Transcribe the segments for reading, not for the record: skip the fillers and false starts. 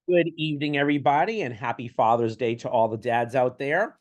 Good evening, everybody, and happy Father's Day to all the dads out there.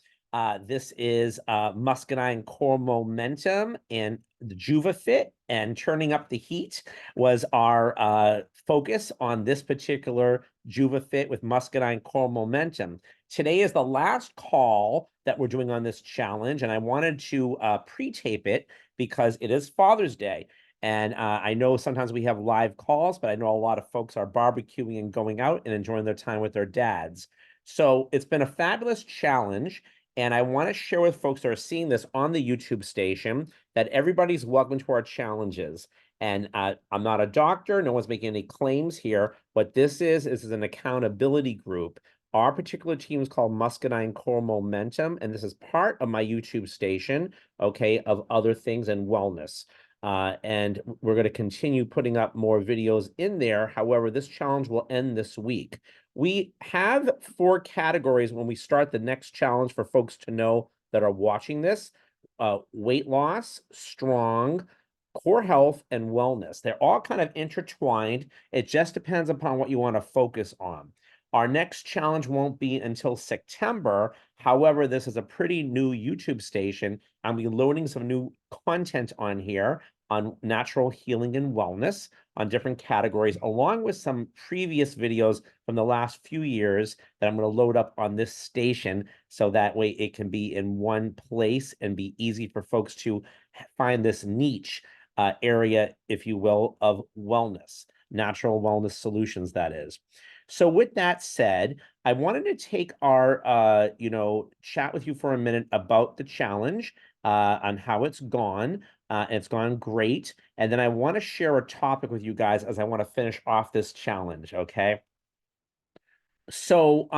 This is Muscadine Core Momentum and the JuuvaFit, and turning up the heat was our focus on this particular JuuvaFit with Muscadine Core Momentum. Today is the last call that we're doing on this challenge, and I wanted to pre-tape it because it is Father's Day. And I know sometimes we have live calls, but I know a lot of folks are barbecuing and going out and enjoying their time with their dads. So it's been a fabulous challenge. And I want to share with folks that are seeing this on the YouTube station that everybody's welcome to our challenges. And I'm not a doctor. No one's making any claims here. What this is an accountability group. Our particular team is called Muscadine Core Momentum, and this is part of my YouTube station, okay, of other things and wellness. And we're going to continue putting up more videos in there. However, this challenge will end this week. We have 4 categories when we start the next challenge for folks to know that are watching this: weight loss, strong, core health, and wellness. They're all kind of intertwined. It just depends upon what you want to focus on. Our next challenge won't be until September. However, this is a pretty new YouTube station. I'll be loading some new content on here on natural healing and wellness on different categories, along with some previous videos from the last few years that I'm going to load up on this station, so that way it can be in one place and be easy for folks to find this niche area, if you will, of wellness, natural wellness solutions, that is. So with that said, I wanted to take our, chat with you for a minute about the challenge, on how it's gone. It's gone great. And then I want to share a topic with you guys as I want to finish off this challenge, okay? So,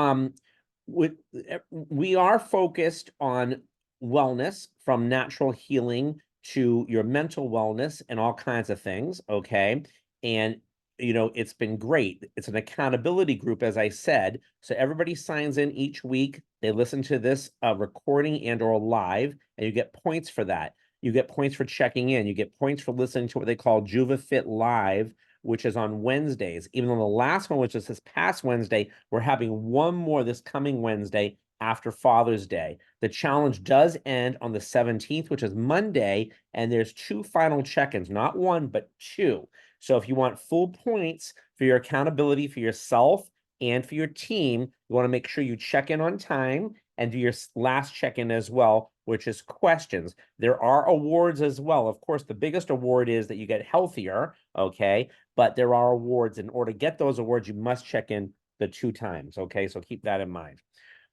we are focused on wellness, from natural healing to your mental wellness and all kinds of things, okay? And it's been great. It's an accountability group, as I said. So everybody signs in each week. They listen to this recording and or live, and you get points for that. You get points for checking in. You get points for listening to what they call JuuvaFit Live, which is on Wednesdays. Even though the last one, which is this past Wednesday, we're having one more this coming Wednesday after Father's Day. The challenge does end on the 17th, which is Monday, and there's 2 final check-ins, not 1, but 2. So if you want full points for your accountability for yourself and for your team, you want to make sure you check in on time and do your last check-in as well, which is questions. There are awards as well. Of course, the biggest award is that you get healthier, okay? But there are awards. In order to get those awards, you must check in the 2 times, okay? So keep that in mind.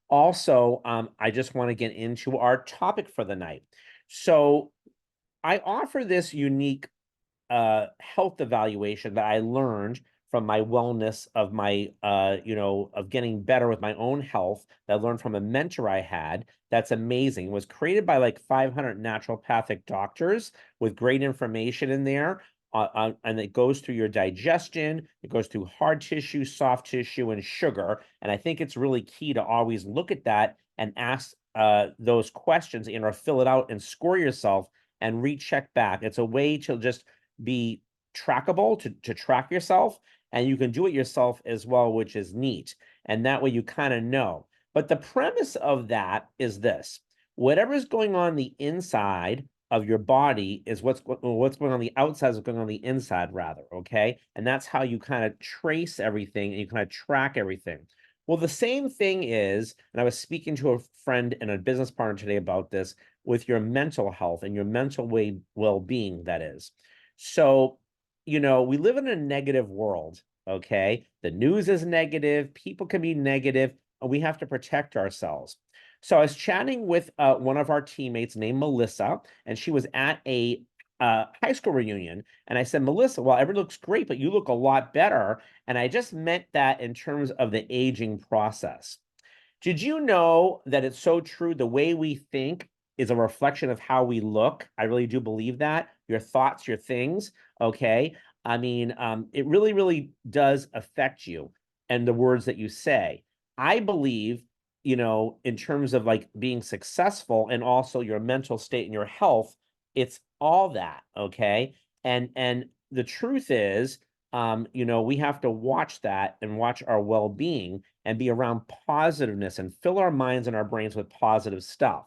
Also, I just want to get into our topic for the night. So I offer this unique health evaluation that I learned from my wellness of my, of getting better with my own health, that I learned from a mentor I had. That's amazing. It was created by like 500 naturopathic doctors with great information in there. And it goes through your digestion, it goes through hard tissue, soft tissue, and sugar. And I think it's really key to always look at that and ask those questions, or fill it out and score yourself and recheck back. It's a way to just be trackable, to track yourself, and you can do it yourself as well, which is neat. And that way you kind of know. But the premise of that is this: whatever is going on the inside of your body is what's going on the outside is going on the inside, rather, okay? And that's how you kind of trace everything and you kind of track everything. Well, the same thing is, and I was speaking to a friend and a business partner today about this, with your mental health and your mental well-being, that is. So, we live in a negative world, okay? The news is negative, people can be negative, and we have to protect ourselves. So I was chatting with one of our teammates named Melissa, and she was at a high school reunion. And I said, Melissa, well, everything looks great, but you look a lot better. And I just meant that in terms of the aging process. Did you know that it's so true? The way we think is a reflection of how we look. I really do believe that. Your thoughts, your things, okay? I mean, it really, really does affect you and the words that you say. I believe, in terms of like being successful and also your mental state and your health, it's all that, okay? And the truth is, you know, we have to watch that and watch our well-being and be around positiveness and fill our minds and our brains with positive stuff.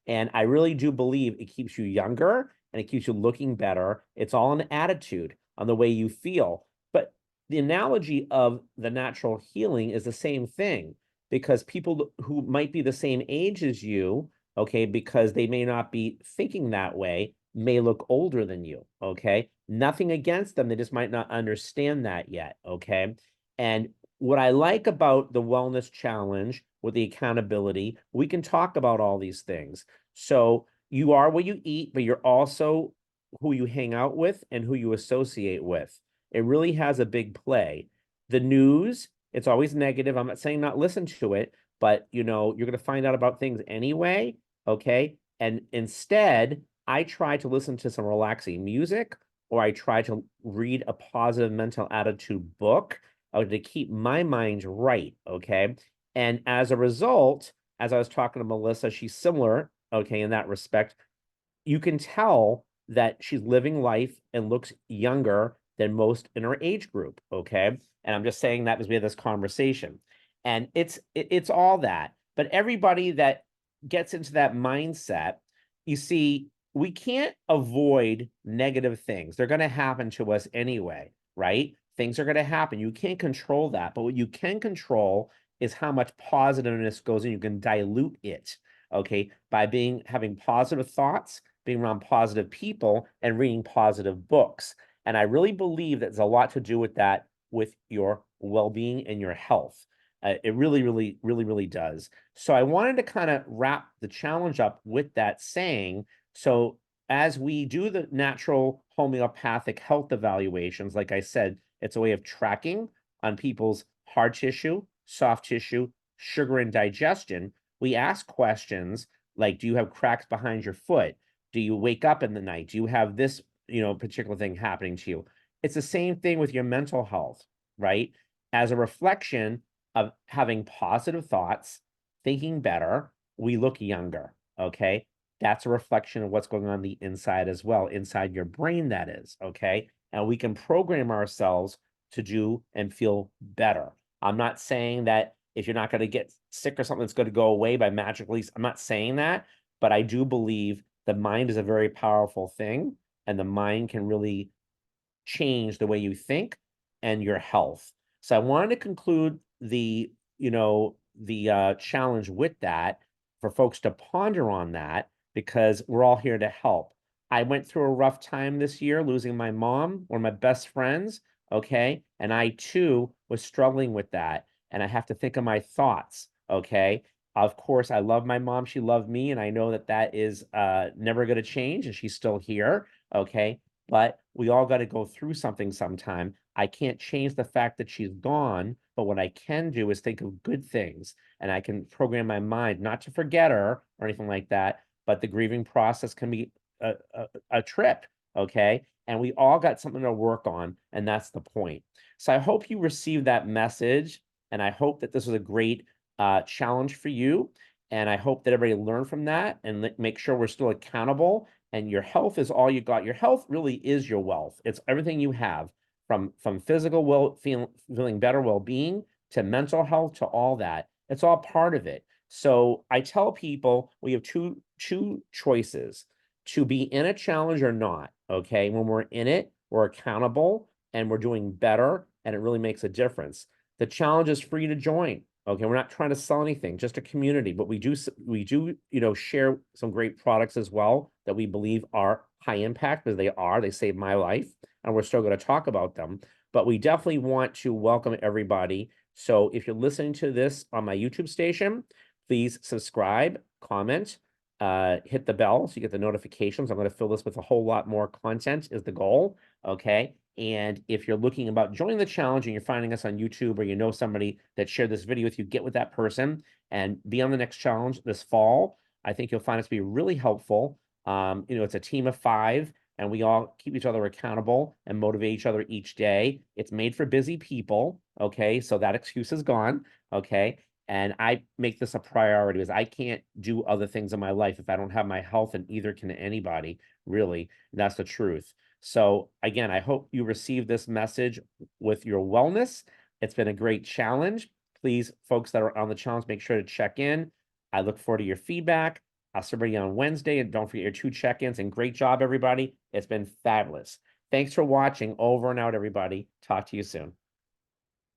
And I really do believe it keeps you younger and it keeps you looking better. It's all an attitude on the way you feel. But the analogy of the natural healing is the same thing, because people who might be the same age as you, okay, because they may not be thinking that way, may look older than you, okay? Nothing against them, they just might not understand that yet, okay? And what I like about the wellness challenge with the accountability, we can talk about all these things. So you are what you eat, but you're also who you hang out with and who you associate with. It really has a big play. The news, it's always negative. I'm not saying not listen to it, but you know, you're going to find out about things anyway, okay? And instead, I try to listen to some relaxing music, or I try to read a positive mental attitude book to keep my mind right, okay? And as a result, as I was talking to Melissa, she's similar, okay, in that respect. You can tell that she's living life and looks younger than most in her age group, okay? And I'm just saying that because we had this conversation. And it's all that. But everybody that gets into that mindset, you see, we can't avoid negative things. They're going to happen to us anyway, right? Things are going to happen. You can't control that. But what you can control is how much positiveness goes in. You can dilute it, okay, by having positive thoughts, being around positive people, and reading positive books. And I really believe that there's a lot to do with that, with your well-being and your health. It really, really, really, really does. So I wanted to kind of wrap the challenge up with that saying. So as we do the natural homeopathic health evaluations, like I said, it's a way of tracking on people's hard tissue, soft tissue, sugar, and digestion. We ask questions like, do you have cracks behind your foot? Do you wake up in the night? Do you have this, you know, particular thing happening to you? It's the same thing with your mental health, right? As a reflection of having positive thoughts, thinking better, we look younger, okay? That's a reflection of what's going on the inside as well, inside your brain, that is, okay? And we can program ourselves to do and feel better. I'm not saying that if you're not going to get sick or something that's going to go away by magically, I'm not saying that, but I do believe the mind is a very powerful thing, and the mind can really change the way you think and your health. So I wanted to conclude the, you know, the challenge with that, for folks to ponder on that, because we're all here to help. I went through a rough time this year, losing my mom, one of my best friends, okay? And I too was struggling with that. And I have to think of my thoughts, okay? Of course, I love my mom. She loved me. And I know that that is never going to change. And she's still here, okay? But we all got to go through something sometime. I can't change the fact that she's gone, but what I can do is think of good things, and I can program my mind not to forget her or anything like that. But the grieving process can be a trip, okay? And we all got something to work on, and that's the point. So I hope you received that message, and I hope that this was a great challenge for you. And I hope that everybody learned from that, and make sure we're still accountable. And your health is all you got. Your health really is your wealth. It's everything you have, from physical feeling better, well-being, to mental health, to all that. It's all part of it. So I tell people we have two choices: to be in a challenge or not. Okay, when we're in it, we're accountable and we're doing better, and it really makes a difference. The challenge is free to join. Okay, we're not trying to sell anything, just a community, but we do, you know, share some great products as well that we believe are high impact, because they saved my life, and we're still going to talk about them. But we definitely want to welcome everybody. So if you're listening to this on my YouTube station, please subscribe, comment, hit the bell so you get the notifications. I'm going to fill this with a whole lot more content is the goal, okay? And if you're looking about joining the challenge and you're finding us on YouTube, or you know somebody that shared this video with you, get with that person and be on the next challenge this fall. I think you'll find us to be really helpful. You know, it's a team of 5, and we all keep each other accountable and motivate each other each day. It's made for busy people, okay? So that excuse is gone, okay? And I make this a priority, because I can't do other things in my life if I don't have my health, and either can anybody, really. That's the truth. So again, I hope you receive this message with your wellness. It's been a great challenge. Please, folks that are on the challenge, make sure to check in. I look forward to your feedback. I'll see everybody on Wednesday, and don't forget your 2 check-ins. And great job, everybody. It's been fabulous. Thanks for watching. Over and out, everybody. Talk to you soon.